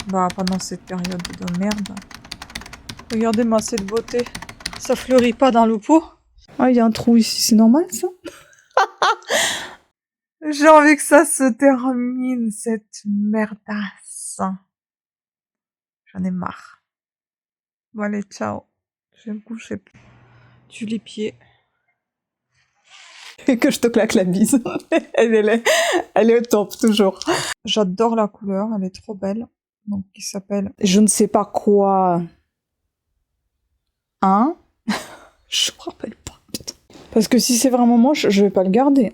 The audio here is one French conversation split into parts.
Bah, pendant cette période de merde. Regardez-moi cette beauté. Ça fleurit pas dans le pot. Ah, il y a un trou ici, c'est normal ça? J'ai envie que ça se termine, cette merdasse. J'en ai marre. Bon allez, ciao. Je vais me coucher. Tu les pieds. Et que je te claque la bise. Elle est au top, toujours. J'adore la couleur, elle est trop belle. Donc, qui s'appelle je ne sais pas quoi. Hein? Je me rappelle pas. Putain. Parce que si c'est vraiment moche, je vais pas le garder.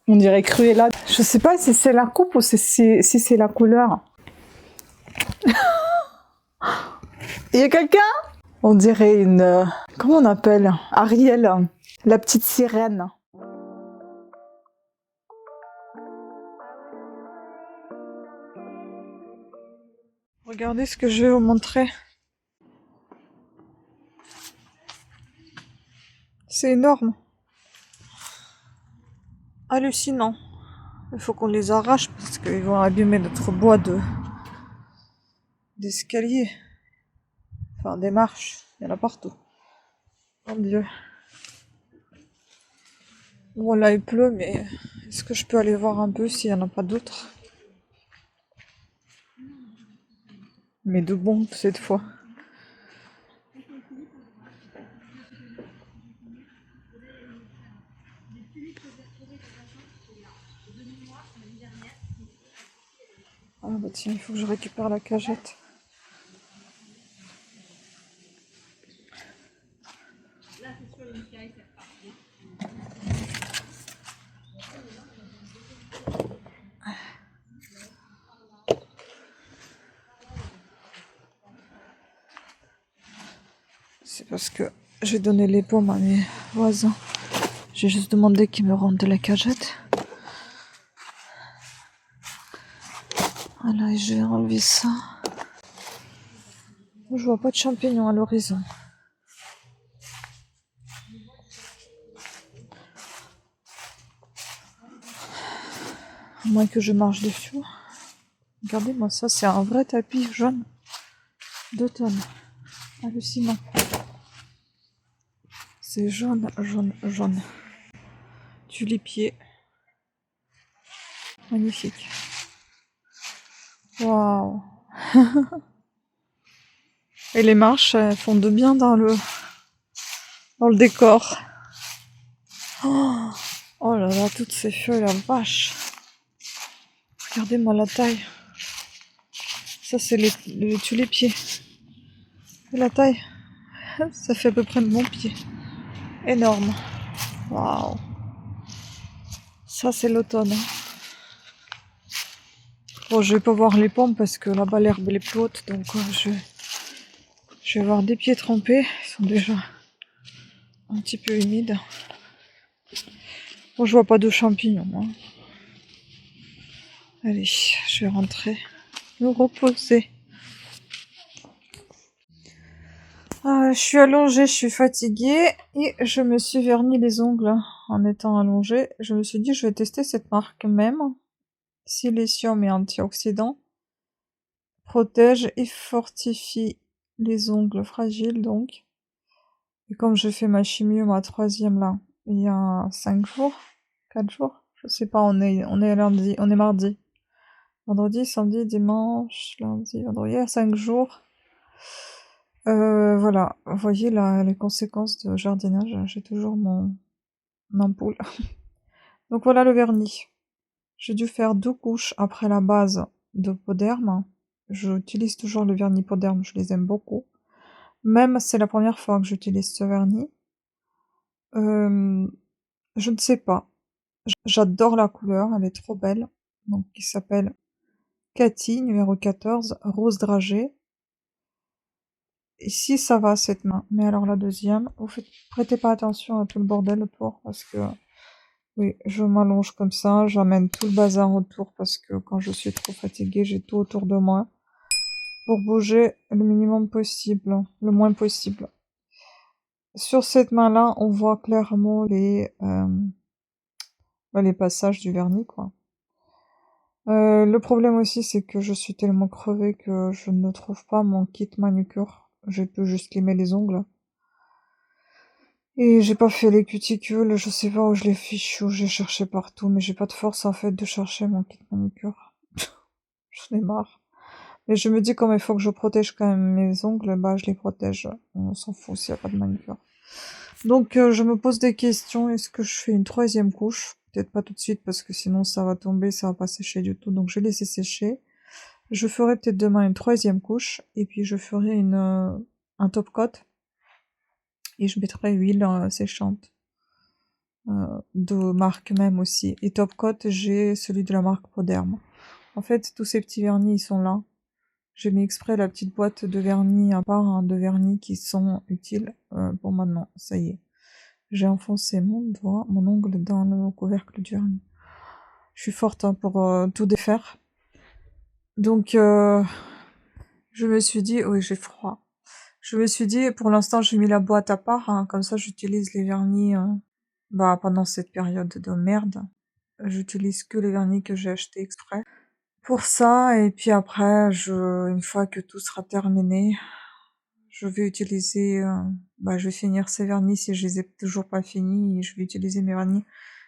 On dirait Cruella. Je sais pas si c'est la coupe ou si c'est la couleur. Il y a quelqu'un? On dirait une... comment on appelle? Ariel. La petite sirène. Regardez ce que je vais vous montrer. C'est énorme. Hallucinant. Il faut qu'on les arrache parce qu'ils vont abîmer notre bois d'escalier. Enfin, des marches. Il y en a partout. Mon Dieu. Bon, là, il pleut, mais est-ce que je peux aller voir un peu s'il n'y en a pas d'autres? Mais de bon, cette fois. Ah bah tiens, il faut que je récupère la cagette. C'est parce que j'ai donné les pommes à mes voisins. J'ai juste demandé qu'ils me rendent de la cagette. Voilà, et je vais enlever ça. Je vois pas de champignons à l'horizon. À moins que je marche dessus. Regardez-moi ça, c'est un vrai tapis jaune d'automne. Hallucinant. C'est jaune, jaune, jaune. Tulipier. Magnifique. Waouh. Et les marches, elles font de bien dans le décor. Oh là là, toutes ces feuilles, la vache. Regardez-moi la taille. Ça, c'est les tulipiers. Et la taille, ça fait à peu près de mon pied. Énorme. Waouh. Ça, c'est l'automne. Bon, je vais pas voir les pommes parce que là-bas, l'herbe elle est plus haute. Donc, je vais avoir des pieds trempés. Ils sont déjà un petit peu humides. Bon, je vois pas de champignons. Hein. Allez, je vais rentrer. Me reposer. Je suis allongée, je suis fatiguée et je me suis verni les ongles en étant allongée. Je me suis dit, je vais tester cette marque même. Silicium et antioxydant. Protège et fortifie les ongles fragiles donc. Et comme je fais ma chimio, ma troisième là, il y a 5 jours, 4 jours, je sais pas, on est lundi, on est mardi. Vendredi, samedi, dimanche, lundi, vendredi, il y a 5 jours. Voilà, vous voyez là, les conséquences de jardinage, j'ai toujours mon ampoule. Donc voilà le vernis. J'ai dû faire 2 couches après la base de Poderme. J'utilise toujours le vernis Poderme, je les aime beaucoup. Même c'est la première fois que j'utilise ce vernis. Je ne sais pas. J'adore la couleur, elle est trop belle. Donc qui s'appelle Cathy, numéro 14, rose dragée. Ici, ça va cette main. Mais alors la deuxième, prêtez pas attention à tout le bordel autour parce que, oui, je m'allonge comme ça, j'amène tout le bazar autour parce que quand je suis trop fatiguée, j'ai tout autour de moi pour bouger le minimum possible, le moins possible. Sur cette main-là, on voit clairement les passages du vernis, quoi. Le problème aussi, c'est que je suis tellement crevée que je ne trouve pas mon kit manucure. J'ai pu juste limer les ongles. Et j'ai pas fait les cuticules, je sais pas où je les fiche, où j'ai cherché partout, mais j'ai pas de force en fait de chercher mon kit manucure. J'en ai marre. Mais je me dis comme il faut que je protège quand même mes ongles, bah je les protège. On s'en fout s'il y a pas de manucure. Donc je me pose des questions, est-ce que je fais une troisième couche? Peut-être pas tout de suite parce que sinon ça va tomber, ça va pas sécher du tout, donc je vais laisser sécher. Je ferai peut-être demain une troisième couche, et puis je ferai un top coat, et je mettrai huile séchante. De marque même aussi. Et top coat, j'ai celui de la marque Proderm. En fait, tous ces petits vernis, ils sont là. J'ai mis exprès la petite boîte de vernis à part, hein, de vernis qui sont utiles pour maintenant. Ça y est. J'ai enfoncé mon ongle dans le couvercle du vernis. Je suis forte hein, pour tout défaire. Donc, je me suis dit, oui, j'ai froid. Je me suis dit, pour l'instant, j'ai mis la boîte à part, hein, comme ça, j'utilise les vernis pendant cette période de merde. J'utilise que les vernis que j'ai achetés exprès pour ça, et puis après, une fois que tout sera terminé, je vais utiliser, je vais finir ces vernis si je les ai toujours pas finis, et je vais utiliser mes vernis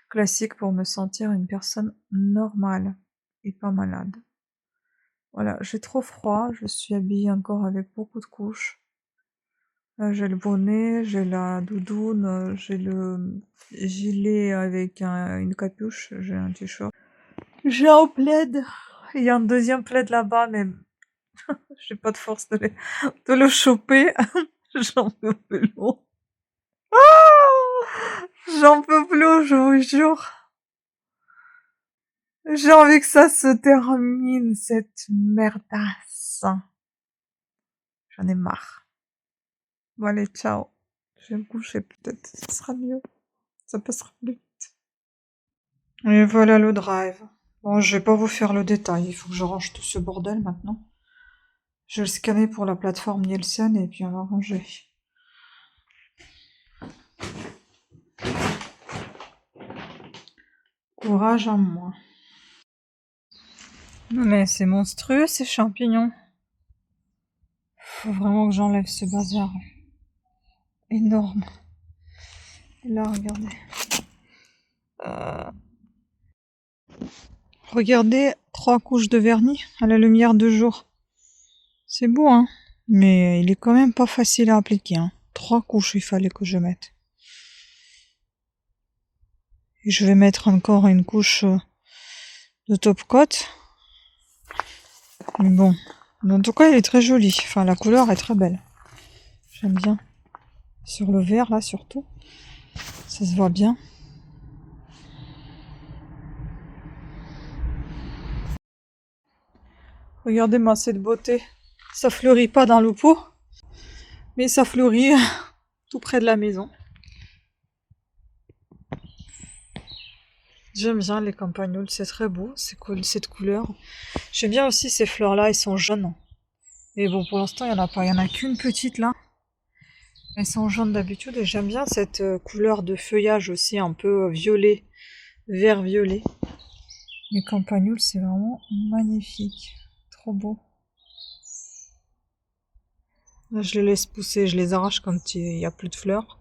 classiques pour me sentir une personne normale et pas malade. Voilà, j'ai trop froid, je suis habillée encore avec beaucoup de couches. J'ai le bonnet, j'ai la doudoune, j'ai le gilet avec une capuche, j'ai un t-shirt. J'ai un plaid. Il y a un deuxième plaid là-bas, mais j'ai pas de force de le choper. J'en peux plus. J'en peux plus, je vous jure. J'ai envie que ça se termine, cette merdasse. J'en ai marre. Bon allez, ciao. Je vais me coucher peut-être, ce sera mieux. Ça passera plus vite. Et voilà le drive. Bon, je vais pas vous faire le détail, il faut que je range tout ce bordel maintenant. Je vais le scanner pour la plateforme Nielsen et puis on va ranger. Courage à moi. Non mais c'est monstrueux ces champignons. Faut vraiment que j'enlève ce bazar. Énorme. Et là, regardez. Regardez, 3 couches de vernis à la lumière de jour. C'est beau, hein. Mais il est quand même pas facile à appliquer, hein. 3 couches il fallait que je mette. Et je vais mettre encore une couche de top coat. Mais bon. En tout cas, il est très joli. Enfin, la couleur est très belle. J'aime bien. Sur le vert, là, surtout. Ça se voit bien. Regardez-moi cette beauté. Ça fleurit pas dans le pot, mais ça fleurit tout près de la maison. J'aime bien les campagnols, c'est très beau, c'est cool, cette couleur. J'aime bien aussi ces fleurs-là, elles sont jaunes. Et bon, pour l'instant, il y en a pas, il y en a qu'une petite là. Elles sont jaunes d'habitude et j'aime bien cette couleur de feuillage aussi, un peu violet, vert violet. Les campagnols, c'est vraiment magnifique, trop beau. Là, je les laisse pousser, je les arrache quand il y a plus de fleurs.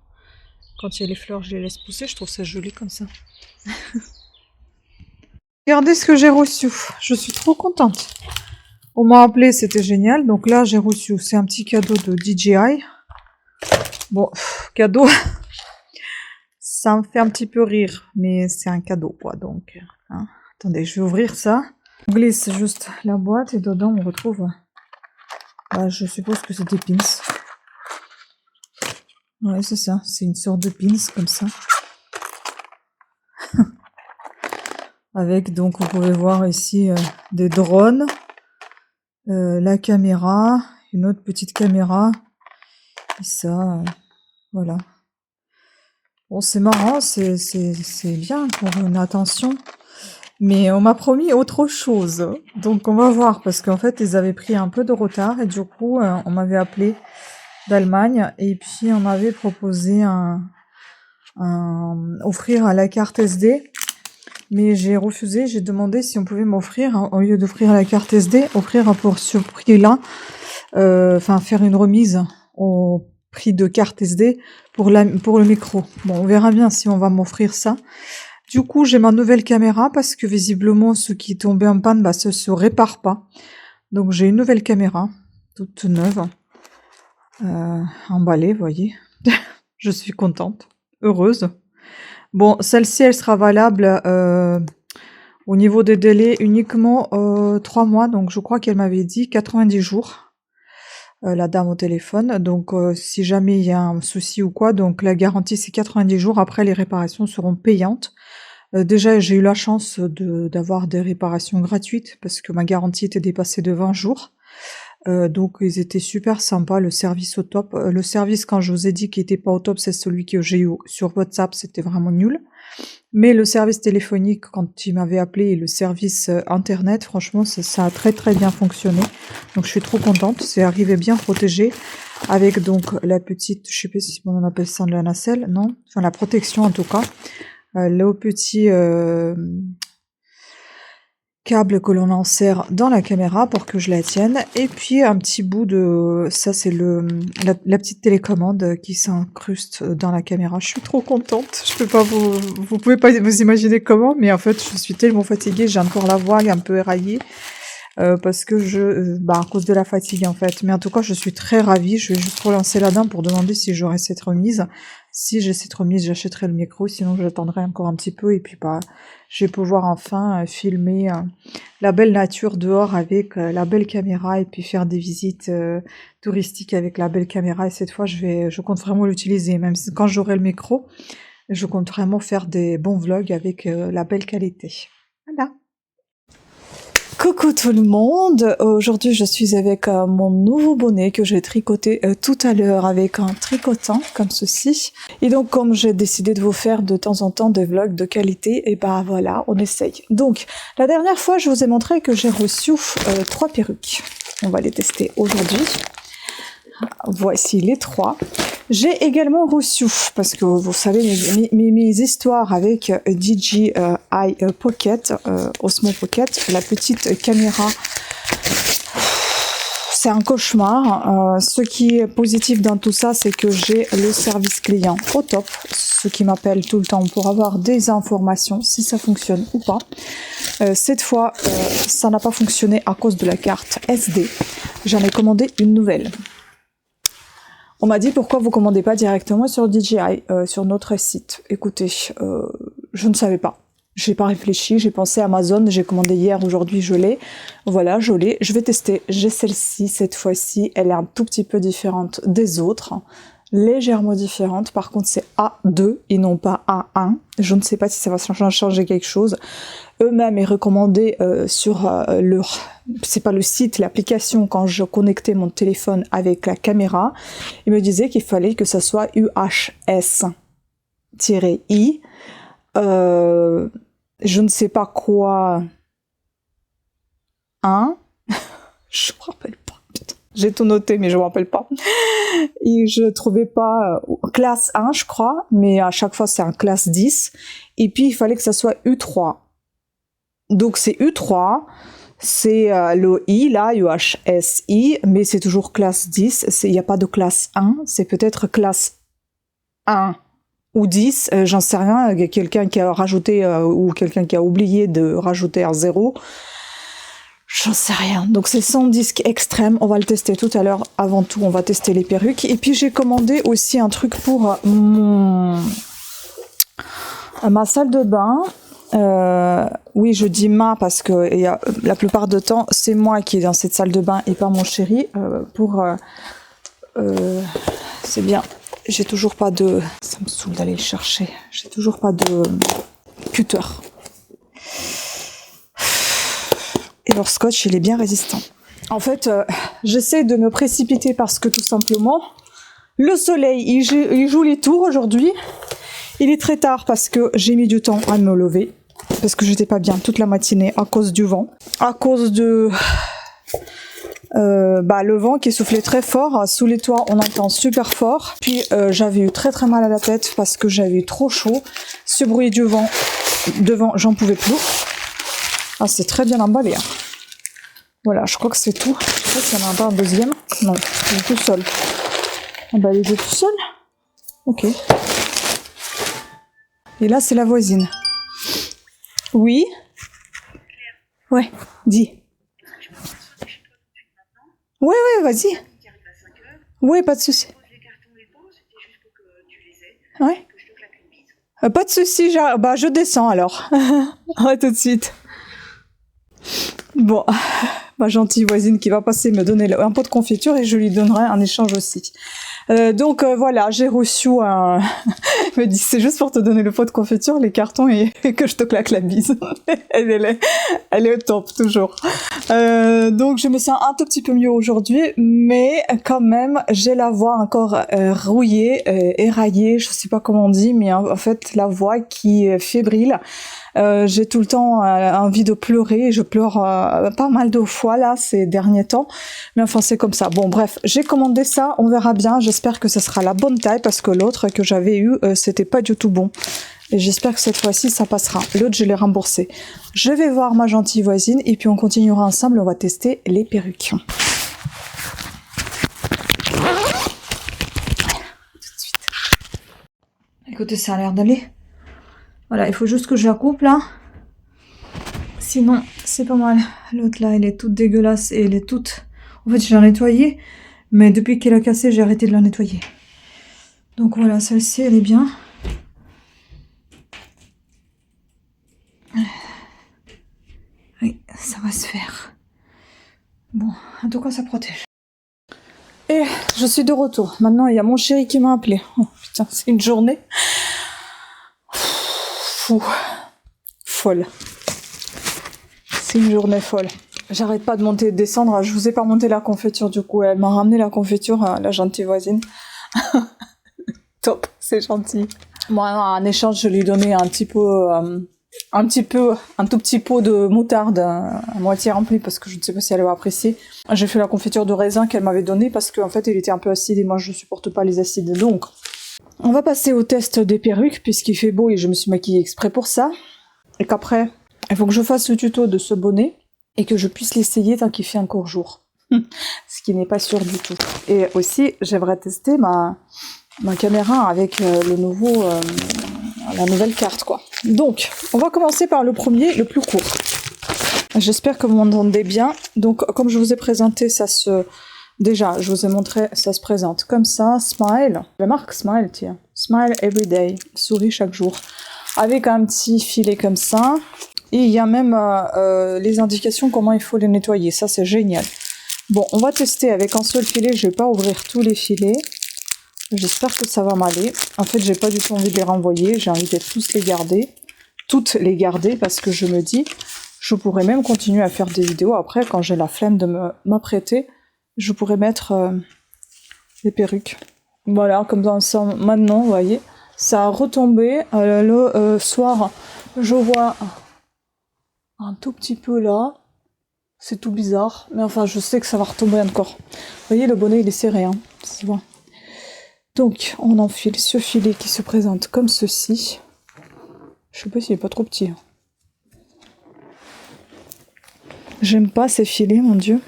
Quand il y a les fleurs, je les laisse pousser, je trouve ça joli comme ça. Regardez ce que j'ai reçu, je suis trop contente. On m'a appelé, c'était génial, donc là j'ai reçu, c'est un petit cadeau de DJI. Bon, cadeau, ça me fait un petit peu rire, mais c'est un cadeau quoi, donc... Hein. Attendez, je vais ouvrir ça. On glisse juste la boîte et dedans on retrouve... je suppose que c'est des pins. Ouais, c'est ça, c'est une sorte de pins comme ça. Avec, donc, vous pouvez voir ici des drones, la caméra, une autre petite caméra, et ça, voilà. Bon, c'est marrant, c'est bien pour une attention, mais on m'a promis autre chose, donc on va voir, parce qu'en fait, ils avaient pris un peu de retard, et du coup, on m'avait appelé d'Allemagne, et puis on m'avait proposé offrir à la carte SD Mais j'ai refusé, j'ai demandé si on pouvait m'offrir, hein, au lieu d'offrir la carte SD, offrir pour ce prix-là, enfin faire une remise au prix de carte SD pour le micro. Bon, on verra bien si on va m'offrir ça. Du coup, j'ai ma nouvelle caméra parce que visiblement, ce qui est tombé en panne, bah, ça se répare pas. Donc j'ai une nouvelle caméra, toute neuve, emballée, vous voyez. Je suis contente, heureuse. Bon, celle-ci, elle sera valable au niveau des délais uniquement 3 mois. Donc je crois qu'elle m'avait dit 90 jours, la dame au téléphone. Donc si jamais il y a un souci ou quoi, donc la garantie c'est 90 jours. Après, les réparations seront payantes. Déjà, j'ai eu la chance d'avoir des réparations gratuites parce que ma garantie était dépassée de 20 jours. Donc ils étaient super sympas, le service au top. Le service, quand je vous ai dit qu'il était pas au top, c'est celui que j'ai eu sur WhatsApp, c'était vraiment nul. Mais le service téléphonique, quand il m'avait appelé, et le service internet, franchement, ça a très très bien fonctionné. Donc je suis trop contente, c'est arrivé bien protégé avec donc la petite, je sais pas si on appelle ça de la nacelle, non, enfin la protection en tout cas. Le petit câble que l'on insère dans la caméra pour que je la tienne, et puis un petit bout de, ça c'est la petite télécommande qui s'incruste dans la caméra. Je suis trop contente, je peux pas vous pouvez pas vous imaginer comment, mais en fait je suis tellement fatiguée, j'ai encore la voix un peu éraillée. Parce que à cause de la fatigue en fait. Mais en tout cas, je suis très ravie. Je vais juste relancer la dame pour demander si j'aurai cette remise. Si j'ai cette remise, j'achèterai le micro. Sinon, j'attendrai encore un petit peu. Et puis, je vais pouvoir enfin filmer la belle nature dehors avec la belle caméra et puis faire des visites touristiques avec la belle caméra. Et cette fois, je compte vraiment l'utiliser. Même si, quand j'aurai le micro, je compte vraiment faire des bons vlogs avec la belle qualité. Voilà. Coucou tout le monde, aujourd'hui je suis avec mon nouveau bonnet que j'ai tricoté tout à l'heure avec un tricotant comme ceci. Et donc comme j'ai décidé de vous faire de temps en temps des vlogs de qualité, et bah voilà, on essaye. Donc la dernière fois je vous ai montré que j'ai reçu 3 perruques. On va les tester aujourd'hui. Voici les 3. J'ai également reçu, parce que vous savez, mes histoires avec DJI Pocket, Osmo Pocket, la petite caméra, c'est un cauchemar. Ce qui est positif dans tout ça, c'est que j'ai le service client au top, ceux qui m'appellent tout le temps pour avoir des informations, si ça fonctionne ou pas. Cette fois, ça n'a pas fonctionné à cause de la carte SD. J'en ai commandé une nouvelle. On m'a dit pourquoi vous commandez pas directement sur DJI, sur notre site. Écoutez, je ne savais pas. J'ai pas réfléchi, j'ai pensé Amazon, j'ai commandé hier, aujourd'hui je l'ai. Voilà, je l'ai. Je vais tester. J'ai celle-ci, cette fois-ci, elle est un tout petit peu différente des autres. Légèrement différente. Par contre, c'est A2 et non pas A1. Je ne sais pas si ça va changer quelque chose. Eux-mêmes est recommandé sur leur, c'est pas le site, l'application, quand je connectais mon téléphone avec la caméra, il me disait qu'il fallait que ça soit UHS-I, je ne sais pas quoi, 1, je me rappelle pas, putain. J'ai tout noté mais je me rappelle pas, et je trouvais pas, classe 1 je crois, mais à chaque fois c'est un classe 10, et puis il fallait que ça soit U3. Donc c'est U3, c'est le I là, UHSI, mais c'est toujours classe 10, il n'y a pas de classe 1, c'est peut-être classe 1 ou 10, j'en sais rien, quelqu'un qui a rajouté ou quelqu'un qui a oublié de rajouter un 0, j'en sais rien. Donc c'est sans disque extrême, on va le tester tout à l'heure. Avant tout, on va tester les perruques. Et puis j'ai commandé aussi un truc pour ma salle de bain. Oui, je dis parce que la plupart du temps, c'est moi qui est dans cette salle de bain et pas mon chéri. C'est bien. J'ai toujours pas de... Ça me saoule d'aller le chercher. J'ai toujours pas de cutter. Et leur scotch, il est bien résistant. En fait, j'essaie de me précipiter parce que tout simplement, le soleil, il joue les tours aujourd'hui. Il est très tard parce que j'ai mis du temps à me lever. Parce que j'étais pas bien toute la matinée à cause du vent. À cause de le vent qui soufflait très fort. Sous les toits, on entend super fort. Puis j'avais eu très très mal à la tête parce que j'avais eu trop chaud. Ce bruit du vent devant, j'en pouvais plus. Ah, c'est très bien emballé. Hein. Voilà, je crois que c'est tout. Je sais s'il y en a pas un deuxième. Non, il est tout seul. Emballé de tout seul. Ok. Et là, c'est la voisine. Oui. Ouais, dis. Ouais, vas-y. Ouais, pas de souci. Ouais. Pas de souci, je descends alors. À tout de suite. Bon, ma gentille voisine qui va passer me donner un pot de confiture et je lui donnerai un échange aussi. Donc voilà, j'ai reçu un... Elle me dit, c'est juste pour te donner le pot de confiture, les cartons et que je te claque la bise. elle est au top, toujours. Donc je me sens un tout petit peu mieux aujourd'hui, mais quand même, j'ai la voix encore rouillée, éraillée, je sais pas comment on dit, mais en fait, la voix qui est fébrile. J'ai tout le temps envie de pleurer, je pleure pas mal de fois là ces derniers temps, mais enfin c'est comme ça. Bon bref, j'ai commandé ça, on verra bien, j'espère que ce sera la bonne taille parce que l'autre que j'avais eu c'était pas du tout bon. Et j'espère que cette fois-ci ça passera. L'autre je l'ai remboursé. Je vais voir ma gentille voisine et puis on continuera ensemble, on va tester les perruques. Tout de suite. Écoutez, ça a l'air d'aller. Voilà, il faut juste que je la coupe là. Sinon, c'est pas mal. L'autre là, elle est toute dégueulasse et elle est toute... En fait, je l'ai nettoyée, mais depuis qu'elle a cassé, j'ai arrêté de la nettoyer. Donc voilà, celle-ci, elle est bien. Oui, ça va se faire. Bon, en tout cas, ça protège. Et je suis de retour. Maintenant, il y a mon chéri qui m'a appelé. Oh putain, c'est une journée. Fou. Folle. C'est une journée folle. J'arrête pas de monter et de descendre. Je vous ai pas monté la confiture du coup. Elle m'a ramené la confiture, la gentille voisine. Top, c'est gentil. Moi, en échange, je lui donnais un tout petit pot de moutarde à moitié rempli parce que je ne sais pas si elle va apprécier. J'ai fait la confiture de raisin qu'elle m'avait donnée parce qu'en fait, elle était un peu acide et moi, je supporte pas les acides. Donc, on va passer au test des perruques puisqu'il fait beau et je me suis maquillée exprès pour ça. Et qu'après, il faut que je fasse le tuto de ce bonnet et que je puisse l'essayer tant qu'il fait encore jour. Ce qui n'est pas sûr du tout. Et aussi, j'aimerais tester ma caméra avec la nouvelle carte, quoi. Donc, on va commencer par le premier, le plus court. J'espère que vous m'entendez bien. Donc, comme je vous ai présenté, déjà, je vous ai montré, ça se présente comme ça. Smile. La marque Smile, tiens. Smile every day. Souris chaque jour. Avec un petit filet comme ça. Et il y a même les indications comment il faut les nettoyer. Ça, c'est génial. Bon, on va tester avec un seul filet. Je vais pas ouvrir tous les filets. J'espère que ça va m'aller. En fait, j'ai pas du tout envie de les renvoyer. J'ai envie de toutes les garder parce que je me dis, je pourrais même continuer à faire des vidéos après quand j'ai la flemme de m'apprêter. Je pourrais mettre les perruques. Voilà, comme ça maintenant, vous voyez, ça a retombé. Le soir, je vois un tout petit peu là. C'est tout bizarre. Mais enfin, je sais que ça va retomber encore. Vous voyez, le bonnet, il est serré. Hein, c'est bon. Donc, on enfile ce filet qui se présente comme ceci. Je sais pas s'il est pas trop petit. J'aime pas ces filets, mon Dieu.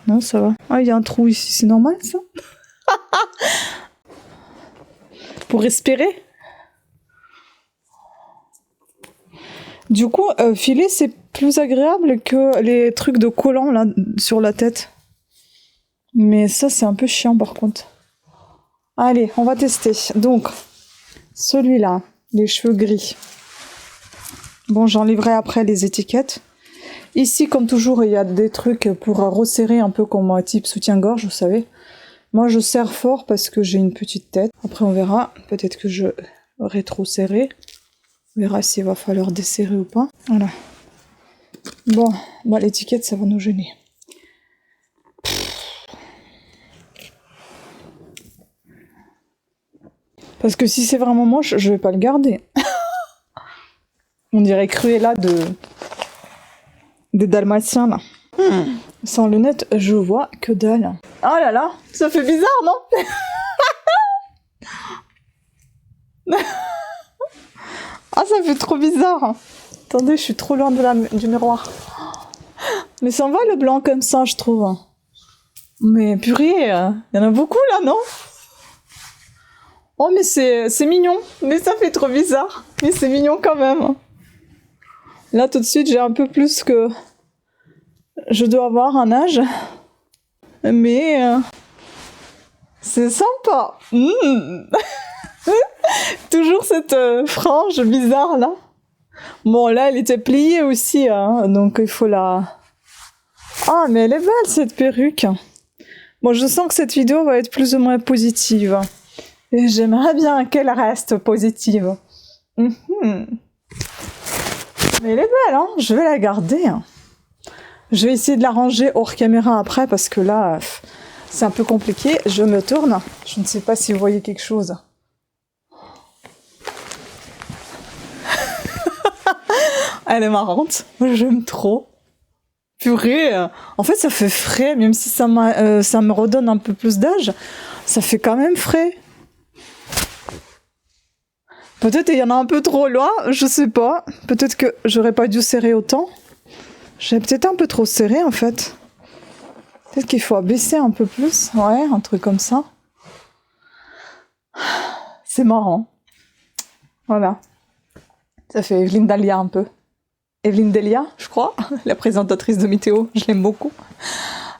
Non, ça va. Ah, il y a un trou ici, c'est normal, ça? Pour respirer? Du coup, filet, c'est plus agréable que les trucs de collant, là, sur la tête. Mais ça, c'est un peu chiant, par contre. Allez, on va tester. Donc, celui-là, les cheveux gris. Bon, j'enlèverai après les étiquettes. Ici, comme toujours, il y a des trucs pour resserrer un peu comme un type soutien-gorge, vous savez. Moi, je serre fort parce que j'ai une petite tête. Après, on verra. Peut-être que je rétro-serrer. On verra s'il va falloir desserrer ou pas. Voilà. Bon, bah, l'étiquette, ça va nous gêner. Parce que si c'est vraiment moche, je vais pas le garder. On dirait Cruella des Dalmatiens, là. Sans lunettes, je vois que dalle. Oh là là, ça fait bizarre, non? Ah, ça fait trop bizarre. Attendez, je suis trop loin du miroir. Mais ça va le blanc comme ça, je trouve. Mais purée, y en a beaucoup là, non? Oh, mais c'est mignon. Mais ça fait trop bizarre. Mais c'est mignon quand même. Là, tout de suite, j'ai un peu plus que... Je dois avoir un âge. Mais... c'est sympa. Toujours cette frange bizarre là. Bon, là, elle était pliée aussi, hein, donc il faut la... Ah, mais elle est belle cette perruque. Bon, je sens que cette vidéo va être plus ou moins positive. Et j'aimerais bien qu'elle reste positive. Mais elle est belle, hein. Je vais la garder. Je vais essayer de la ranger hors caméra après parce que là, c'est un peu compliqué. Je me tourne. Je ne sais pas si vous voyez quelque chose. Elle est marrante. Moi, j'aime trop. Purée. En fait, ça fait frais, même si ça me redonne un peu plus d'âge. Ça fait quand même frais. Peut-être il y en a un peu trop loin, je sais pas. Peut-être que j'aurais pas dû serrer autant. J'ai peut-être un peu trop serré, en fait. Peut-être qu'il faut abaisser un peu plus. Ouais, un truc comme ça. C'est marrant. Voilà. Ça fait Evelyne Delia un peu. Evelyne Delia, je crois, la présentatrice de Météo, je l'aime beaucoup.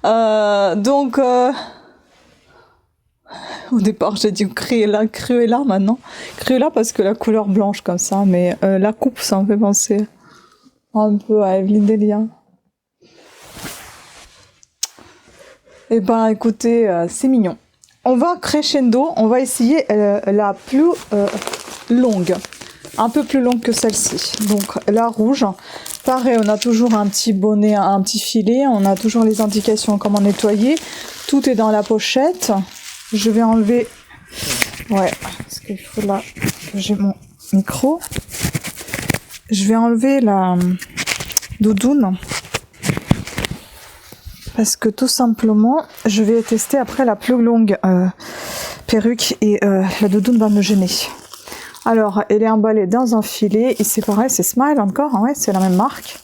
Donc, au départ, j'ai dit Cruella maintenant. Cruella parce que la couleur blanche comme ça, mais la coupe, ça me fait penser un peu à Evelyne Delia. Eh ben, écoutez, c'est mignon. On va crescendo, on va essayer la plus longue. Un peu plus longue que celle-ci. Donc la rouge, pareil, on a toujours un petit bonnet, un petit filet, on a toujours les indications comment nettoyer. Tout est dans la pochette. Je vais enlever... Ouais, parce qu'il faut là que j'ai mon micro. Je vais enlever la doudoune. Parce que tout simplement, je vais tester après la plus longue perruque et la doudoune va me gêner. Alors, elle est emballée dans un filet, et c'est pareil, c'est Smile encore, hein, ouais, c'est la même marque.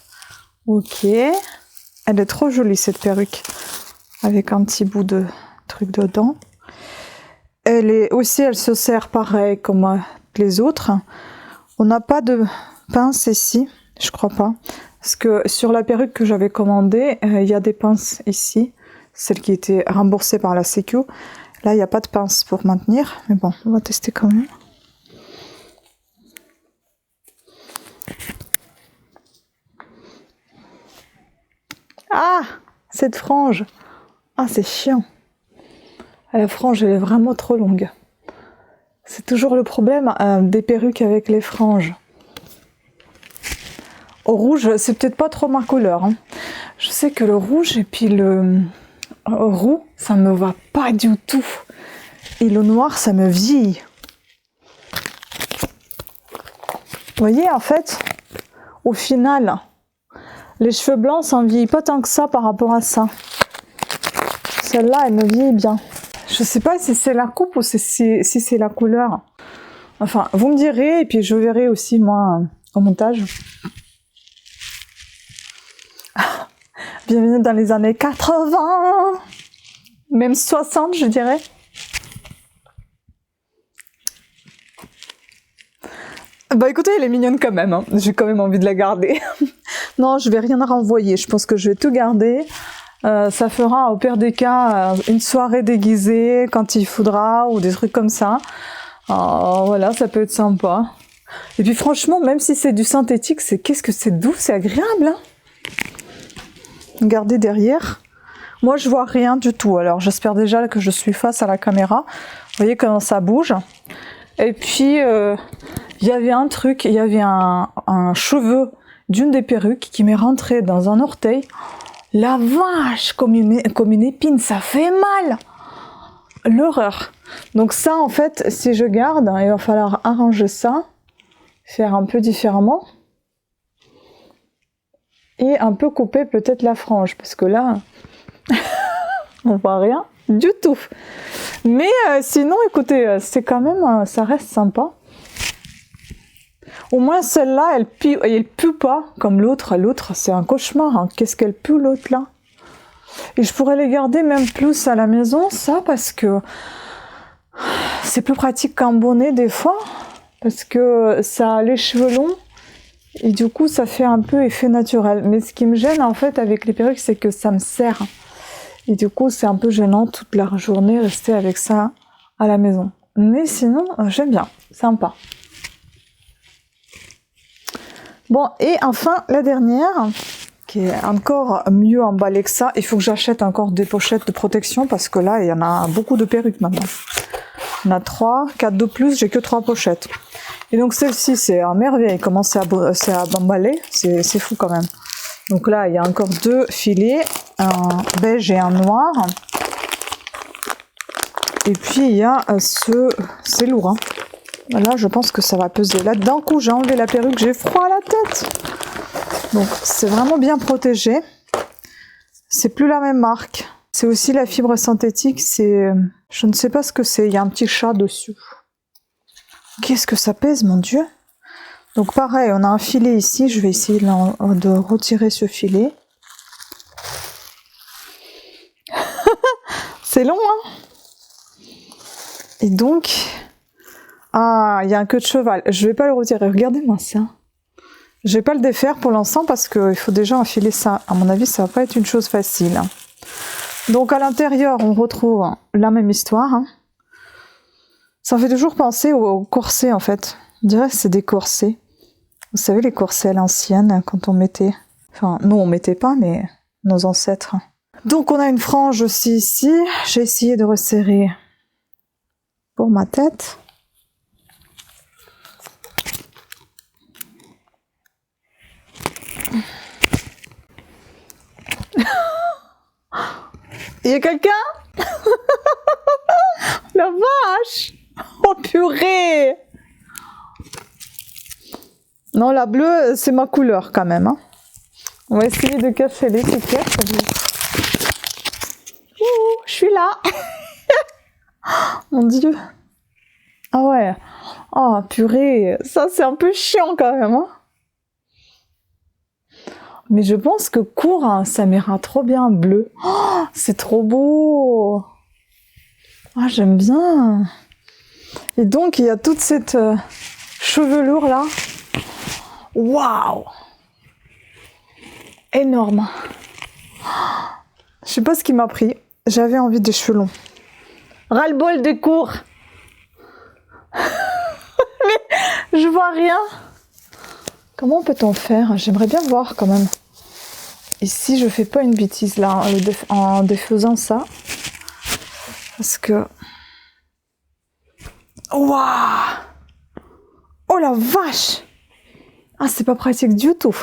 Ok, elle est trop jolie cette perruque, avec un petit bout de truc dedans. Elle est aussi, elle se sert pareil comme les autres. On n'a pas de pince ici, je crois pas, parce que sur la perruque que j'avais commandée, il y a des pinces ici, celle qui était remboursée par la Sécu. Là, il n'y a pas de pince pour maintenir, mais bon, on va tester quand même. Ah, cette frange. Ah, c'est chiant. La frange, elle est vraiment trop longue. C'est toujours le problème des perruques avec les franges. Au rouge, c'est peut-être pas trop ma couleur. Hein. Je sais que le rouge et puis le roux, ça me va pas du tout. Et le noir, ça me vieillit. Vous voyez, en fait, au final... Les cheveux blancs, ça ne vieillit pas tant que ça par rapport à ça. Celle-là, elle me vieillit bien. Je sais pas si c'est la coupe ou si c'est la couleur. Enfin, vous me direz, et puis je verrai aussi, moi, au montage. Bienvenue dans les années 80, même 60, je dirais. Bah écoutez, elle est mignonne quand même. Hein. J'ai quand même envie de la garder. Non, je vais rien renvoyer. Je pense que je vais tout garder. Ça fera au pire des cas une soirée déguisée quand il faudra ou des trucs comme ça. Voilà, ça peut être sympa. Et puis franchement, même si c'est du synthétique, qu'est-ce que c'est doux, c'est agréable. Hein. Regardez derrière. Moi, je vois rien du tout. Alors, j'espère déjà que je suis face à la caméra. Vous voyez comment ça bouge. Et puis, il y avait un truc, il y avait un cheveu d'une des perruques qui m'est rentré dans un orteil. La vache, comme une épine, ça fait mal. L'horreur. Donc ça, en fait, si je garde, il va falloir arranger ça, faire un peu différemment. Et un peu couper peut-être la frange, parce que là, On voit rien du tout. Mais sinon, écoutez, c'est quand même, ça reste sympa. Au moins celle-là, elle pue pas comme l'autre. L'autre, c'est un cauchemar. Hein. Qu'est-ce qu'elle pue l'autre là? Et je pourrais les garder même plus à la maison, ça, parce que c'est plus pratique qu'un bonnet des fois, parce que ça a les cheveux longs et du coup ça fait un peu effet naturel. Mais ce qui me gêne en fait avec les perruques, c'est que ça me serre. Et du coup c'est un peu gênant toute la journée rester avec ça à la maison. Mais sinon j'aime bien, sympa. Bon, et enfin la dernière, qui est encore mieux emballée que ça. Il faut que j'achète encore des pochettes de protection parce que là il y en a beaucoup de perruques maintenant. Il y en a 3, 4 de plus, j'ai que 3 pochettes. Et donc celle-ci, c'est à merveille, comment c'est à emballer, c'est fou quand même. Donc là, il y a encore 2 filets, un beige et un noir. Et puis il y a c'est lourd. Hein. Là, je pense que ça va peser. Là, d'un coup, j'ai enlevé la perruque, j'ai froid à la tête. Donc c'est vraiment bien protégé. C'est plus la même marque. C'est aussi la fibre synthétique, c'est... Je ne sais pas ce que c'est, il y a un petit chat dessus. Qu'est-ce que ça pèse, mon Dieu? Donc pareil, on a un filet ici, je vais essayer de retirer ce filet. C'est long, hein? Et donc... Ah, il y a un queue de cheval, je vais pas le retirer, regardez-moi ça. Je vais pas le défaire pour l'instant parce qu'il faut déjà enfiler ça. À mon avis, ça va pas être une chose facile. Donc à l'intérieur, on retrouve la même histoire. Hein. Ça me fait toujours penser aux corsets en fait. On dirait que c'est des corsets. Vous savez les corsets à l'ancienne, quand on mettait... Enfin, nous on mettait pas, mais nos ancêtres. Donc on a une frange aussi ici. J'ai essayé de resserrer pour ma tête. Il y a quelqu'un? La vache! Oh purée! Non, la bleue, c'est ma couleur quand même. Hein. On va essayer de cacher l'étiquette. Ouh, je suis là! Mon Dieu! Ah ouais! Oh purée! Ça, c'est un peu chiant quand même. Hein. Mais je pense que court, hein, ça m'ira trop bien bleu. Oh, c'est trop beau! Ah, j'aime bien! Et donc, il y a toute cette chevelure là. Waouh! Énorme! Je sais pas ce qui m'a pris. J'avais envie des cheveux longs. Ras-le-bol des cours! Mais je vois rien! Comment peut-on faire? J'aimerais bien voir quand même. Et si je fais pas une bêtise là en défaisant ça, parce que... Waouh! Oh la vache! Ah, c'est pas pratique du tout.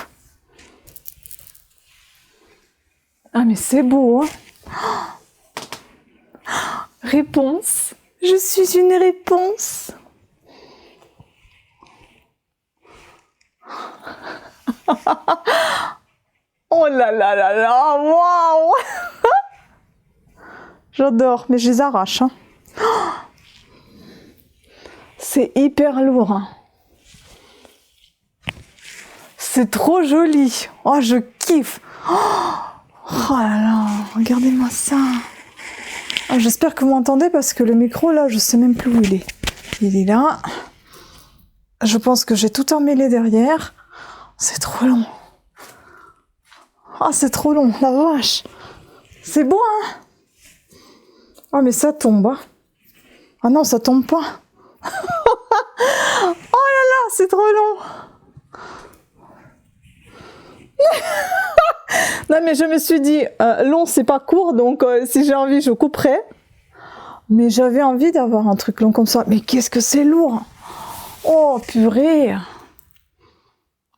Ah, mais c'est beau, hein? Réponse. Je suis une réponse. Oh là là là là, waouh! J'adore, mais je les arrache. Hein. C'est hyper lourd. Hein. C'est trop joli. Oh, je kiffe. Oh là là, regardez-moi ça. Oh, j'espère que vous m'entendez parce que le micro, là, je sais même plus où il est. Il est là. Je pense que j'ai tout emmêlé derrière. C'est trop long. Ah, c'est trop long, la vache. C'est beau, hein? Oh, mais ça tombe. Hein. Ah non, ça tombe pas. Oh là là, c'est trop long. Non, mais je me suis dit, long, c'est pas court, donc si j'ai envie, je couperai. Mais j'avais envie d'avoir un truc long comme ça. Mais qu'est-ce que c'est lourd! Oh, purée!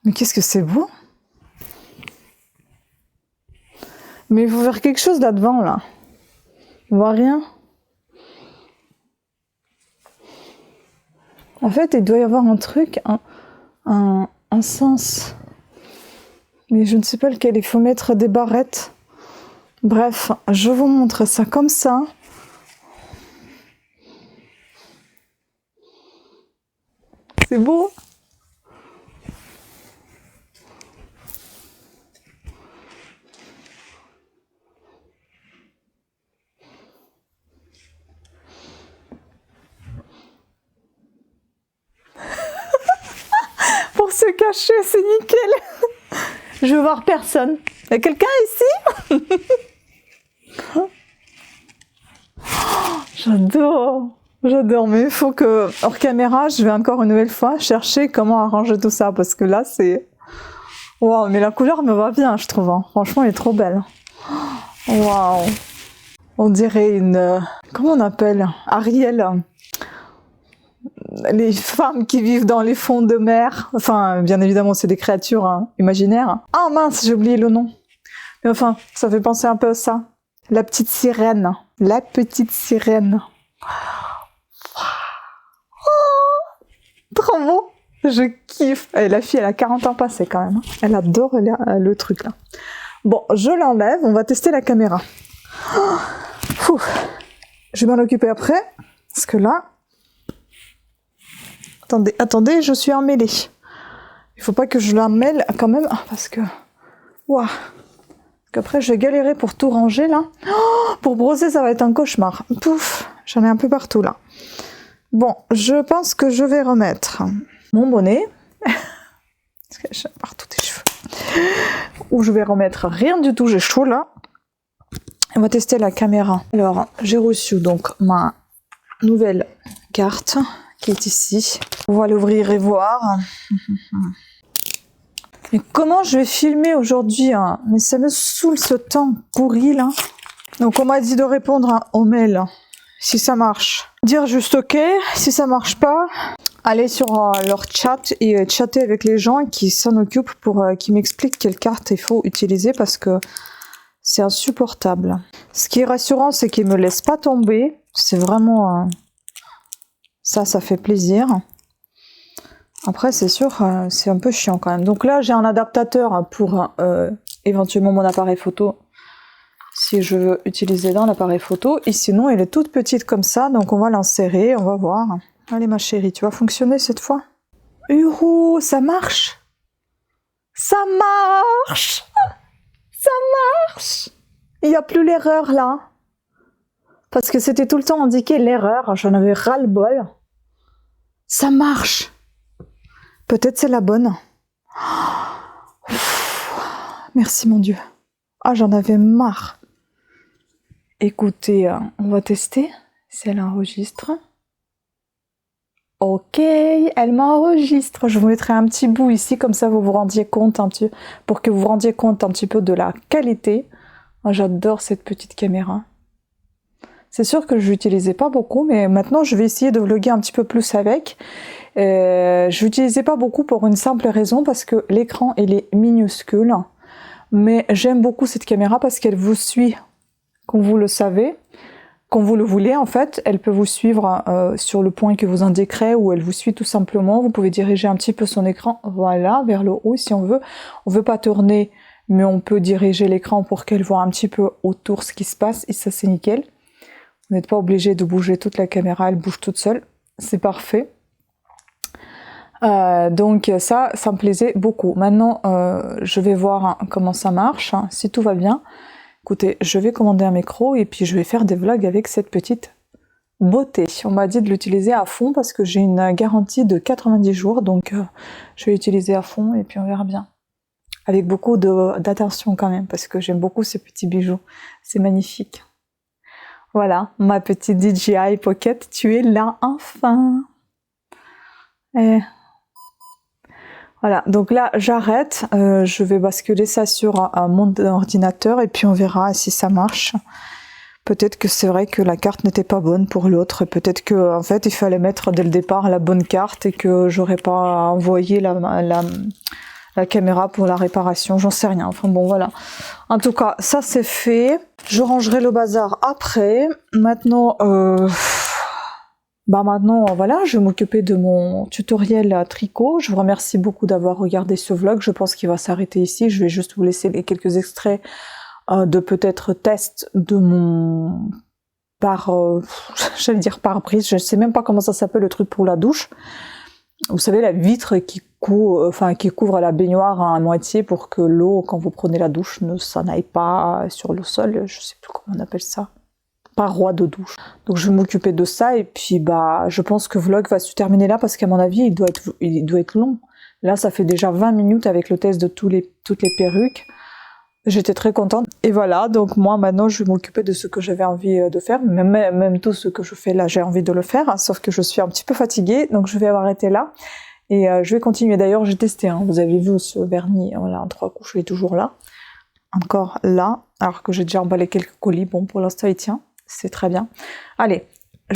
Mais qu'est-ce que c'est beau! Mais il faut faire quelque chose là-devant, là. On voit rien. En fait, il doit y avoir un truc, un sens. Mais je ne sais pas lequel. Il faut mettre des barrettes Bref, je vous montre ça comme ça. C'est beau. Pour se cacher, c'est nickel. Je veux voir personne. Il y a quelqu'un ici? J'adore. J'adore, mais il faut que, hors caméra, je vais encore une nouvelle fois chercher comment arranger tout ça, parce que là, c'est... Waouh, mais la couleur me va bien, je trouve. Hein. Franchement, elle est trop belle. Waouh. On dirait une... comment on appelle? Ariel. Les femmes qui vivent dans les fonds de mer. Enfin, bien évidemment, c'est des créatures hein, imaginaires. Ah mince, j'ai oublié le nom. Mais enfin, ça fait penser un peu à ça. La petite sirène. La petite sirène. Oh, trop beau. Je kiffe. Et la fille, elle a 40 ans passé quand même. Elle adore le truc là. Bon, je l'enlève. On va tester la caméra. Oh, je vais m'en occuper après. Parce que là... Attendez, je suis emmêlée. Il faut pas que je la mêle quand même, parce que... Waouh. Qu'après, je vais galérer pour tout ranger, là. Oh, pour brosser, ça va être un cauchemar. Pouf, j'en ai un peu partout, là. Bon, je pense que je vais remettre mon bonnet. Parce que j'ai partout des cheveux. Ou je vais remettre rien du tout, j'ai chaud, là. On va tester la caméra. Alors, j'ai reçu, donc, ma nouvelle carte... qui est ici. On va l'ouvrir et voir. Mais comment je vais filmer aujourd'hui hein? Mais ça me saoule ce temps pourri là. Donc on m'a dit de répondre hein, au mail si ça marche. Dire juste ok, si ça marche pas, aller sur leur chat et chatter avec les gens qui s'en occupent pour qui m'expliquent quelle carte il faut utiliser parce que c'est insupportable. Ce qui est rassurant, c'est qu'ils me laissent pas tomber. C'est vraiment... ça fait plaisir. Après, c'est sûr, c'est un peu chiant quand même. Donc là, j'ai un adaptateur pour éventuellement mon appareil photo, si je veux utiliser dans l'appareil photo. Et sinon, elle est toute petite comme ça, donc on va l'insérer, on va voir. Allez ma chérie, tu vas fonctionner cette fois? Uro, ça marche! Ça marche! Ça marche! Il n'y a plus l'erreur là. Parce que c'était tout le temps indiqué l'erreur, j'en avais ras-le-bol. Ça marche. Peut-être c'est la bonne. Merci mon Dieu. Ah, j'en avais marre. Écoutez, on va tester si elle enregistre. Ok, elle m'enregistre. Je vous mettrai un petit bout ici, comme ça vous vous rendiez compte un petit, pour que vous vous rendiez compte un petit peu de la qualité. Oh, j'adore cette petite caméra. C'est sûr que je l'utilisais pas beaucoup, mais maintenant je vais essayer de vlogger un petit peu plus avec. Je l'utilisais pas beaucoup pour une simple raison, parce que l'écran il est minuscule. Mais j'aime beaucoup cette caméra parce qu'elle vous suit, comme vous le savez, comme vous le voulez en fait. Elle peut vous suivre sur le point que vous indiquerez, ou elle vous suit tout simplement. Vous pouvez diriger un petit peu son écran, voilà, vers le haut si on veut. On veut pas tourner, mais on peut diriger l'écran pour qu'elle voit un petit peu autour ce qui se passe, et ça c'est nickel. Vous n'êtes pas obligé de bouger toute la caméra, elle bouge toute seule. C'est parfait. Donc ça me plaisait beaucoup. Maintenant, je vais voir comment ça marche, hein, si tout va bien. Écoutez, je vais commander un micro et puis je vais faire des vlogs avec cette petite beauté. On m'a dit de l'utiliser à fond parce que j'ai une garantie de 90 jours. Donc je vais l'utiliser à fond et puis on verra bien. Avec beaucoup d'attention quand même, parce que j'aime beaucoup ces petits bijoux. C'est magnifique. Voilà, ma petite DJI Pocket, tu es là enfin. Et voilà, donc là j'arrête, je vais basculer ça sur mon ordinateur et puis on verra si ça marche. Peut-être que c'est vrai que la carte n'était pas bonne pour l'autre, peut-être que en fait il fallait mettre dès le départ la bonne carte et que j'aurais pas envoyé la caméra pour la réparation, j'en sais rien, enfin bon voilà. En tout cas, ça c'est fait, je rangerai le bazar après. Maintenant, voilà, je vais m'occuper de mon tutoriel à tricot. Je vous remercie beaucoup d'avoir regardé ce vlog, je pense qu'il va s'arrêter ici, je vais juste vous laisser les quelques extraits de peut-être test de mon j'allais dire pare-brise, je sais même pas comment ça s'appelle le truc pour la douche. Vous savez, la vitre qui couvre la baignoire à moitié pour que l'eau, quand vous prenez la douche, ne s'en aille pas sur le sol, je sais plus comment on appelle ça. Paroi de douche. Donc je vais m'occuper de ça et puis je pense que vlog va se terminer là parce qu'à mon avis il doit être long. Là ça fait déjà 20 minutes avec le test de toutes les perruques. J'étais très contente. Et voilà, donc moi maintenant je vais m'occuper de ce que j'avais envie de faire. Même tout ce que je fais là, j'ai envie de le faire, hein, sauf que je suis un petit peu fatiguée, donc je vais arrêter là. Et je vais continuer. D'ailleurs j'ai testé, hein, vous avez vu ce vernis, voilà, en 3 couches, il est toujours là. Encore là, alors que j'ai déjà emballé quelques colis. Bon, pour l'instant il tient. C'est très bien. Allez,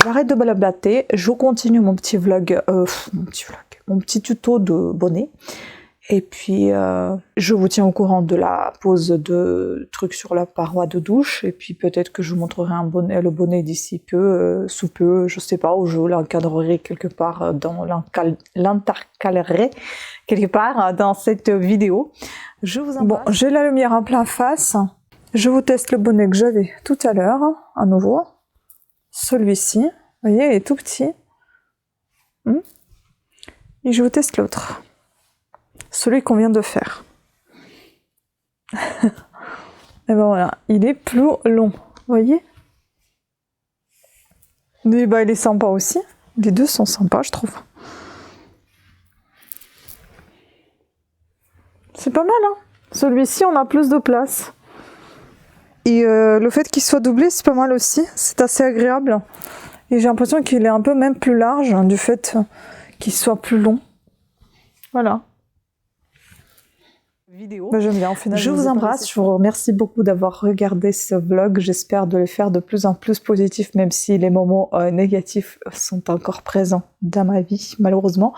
j'arrête de blablater, je continue mon petit vlog, mon petit tuto de bonnet. Et puis, je vous tiens au courant de la pose de trucs sur la paroi de douche. Et puis, peut-être que je vous montrerai le bonnet d'ici peu, sous peu, je sais pas, ou je l'encadrerai quelque part l'intercalerai quelque part dans cette vidéo. Je vous embrasse. Bon, j'ai la lumière en plein face. Je vous teste le bonnet que j'avais tout à l'heure, à nouveau. Celui-ci, vous voyez, il est tout petit. Et je vous teste l'autre. Celui qu'on vient de faire. Et ben voilà, il est plus long, vous voyez. Mais il est sympa aussi. Les deux sont sympas, je trouve. C'est pas mal, hein. Celui-ci, on a plus de place. Et le fait qu'il soit doublé, c'est pas mal aussi. C'est assez agréable. Et j'ai l'impression qu'il est un peu même plus large, hein, du fait qu'il soit plus long. Voilà. J'aime bien. Au final, je vous embrasse. Je vous remercie beaucoup d'avoir regardé ce vlog. J'espère de le faire de plus en plus positif, même si les moments négatifs sont encore présents dans ma vie, malheureusement.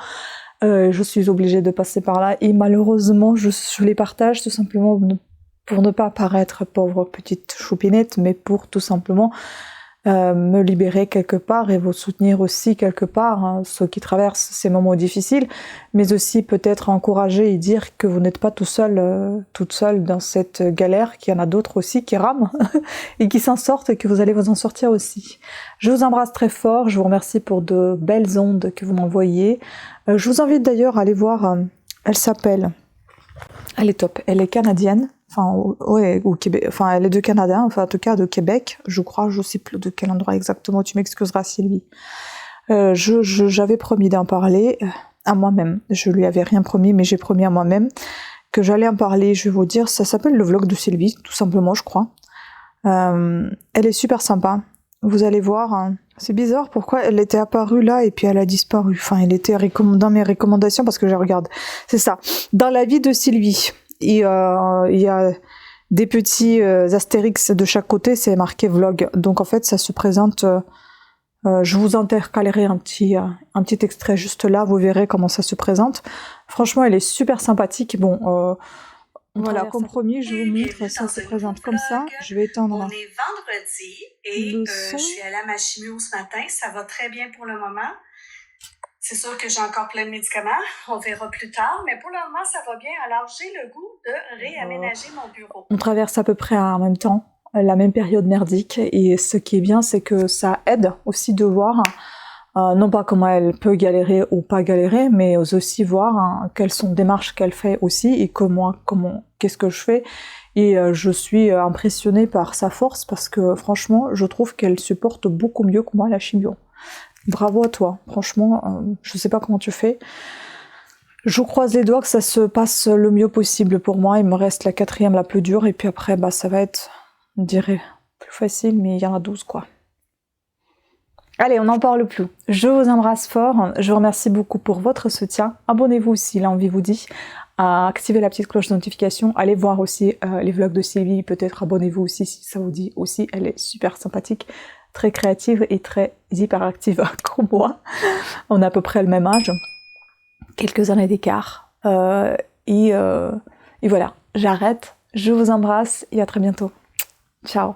Je suis obligée de passer par là. Et malheureusement, je les partage tout simplement pour ne pas paraître pauvre petite choupinette, mais pour tout simplement me libérer quelque part et vous soutenir aussi quelque part, hein, ceux qui traversent ces moments difficiles, mais aussi peut-être encourager et dire que vous n'êtes pas tout seul, toute seule dans cette galère, qu'il y en a d'autres aussi qui rament et qui s'en sortent et que vous allez vous en sortir aussi. Je vous embrasse très fort, je vous remercie pour de belles ondes que vous m'envoyez. Je vous invite d'ailleurs à aller voir, elle s'appelle, elle est top, elle est canadienne. Enfin, ouais, au Québec, enfin, elle est de Canada, enfin, en tout cas de Québec, je crois, je sais plus de quel endroit exactement, tu m'excuseras Sylvie. J'avais promis d'en parler à moi-même, je lui avais rien promis, mais j'ai promis à moi-même que j'allais en parler, je vais vous dire, ça s'appelle le vlog de Sylvie, tout simplement, je crois. Elle est super sympa, vous allez voir, hein. C'est bizarre, pourquoi elle était apparue là et puis elle a disparu, enfin, elle était dans mes recommandations parce que je regarde, c'est ça, dans la vie de Sylvie. Et il y a des petits astérix de chaque côté, c'est marqué vlog. Donc en fait, ça se présente. Je vous intercalerai un petit extrait juste là, vous verrez comment ça se présente. Franchement, elle est super sympathique. Bon, voilà, comme promis, je vous montre, ça se présente comme ça. Je vais étendre. On est vendredi et je suis allée à ma chimio ce matin. Ça va très bien pour le moment. C'est sûr que j'ai encore plein de médicaments, on verra plus tard, mais pour le moment, ça va bien. Alors, j'ai le goût de réaménager mon bureau. On traverse à peu près en même temps la même période merdique, et ce qui est bien, c'est que ça aide aussi de voir, non pas comment elle peut galérer ou pas galérer, mais aussi voir quelles sont les démarches qu'elle fait aussi, et qu'est-ce que je fais. Et je suis impressionnée par sa force, parce que franchement, je trouve qu'elle supporte beaucoup mieux que moi la chimio. Bravo à toi, franchement, je sais pas comment tu fais. Je croise les doigts que ça se passe le mieux possible pour moi. Il me reste la 4e la plus dure, et puis après, ça va être, on dirait, plus facile, mais il y en a 12, quoi. Allez, on n'en parle plus. Je vous embrasse fort, je vous remercie beaucoup pour votre soutien. Abonnez-vous si l'envie vous dit, activez la petite cloche de notification, allez voir aussi les vlogs de Sylvie, peut-être abonnez-vous aussi si ça vous dit aussi, elle est super sympathique, très créative et très hyperactive comme moi. On a à peu près le même âge, quelques années d'écart. Et voilà, j'arrête, je vous embrasse et à très bientôt. Ciao.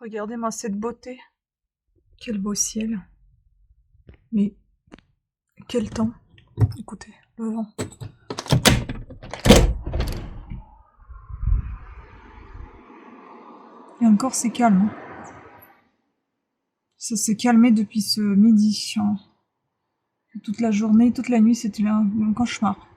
Regardez-moi cette beauté. Quel beau ciel. Mais quel temps. Écoutez, le vent. corps s'est calme. Ça s'est calmé depuis ce midi. Toute la journée, toute la nuit, c'était un cauchemar.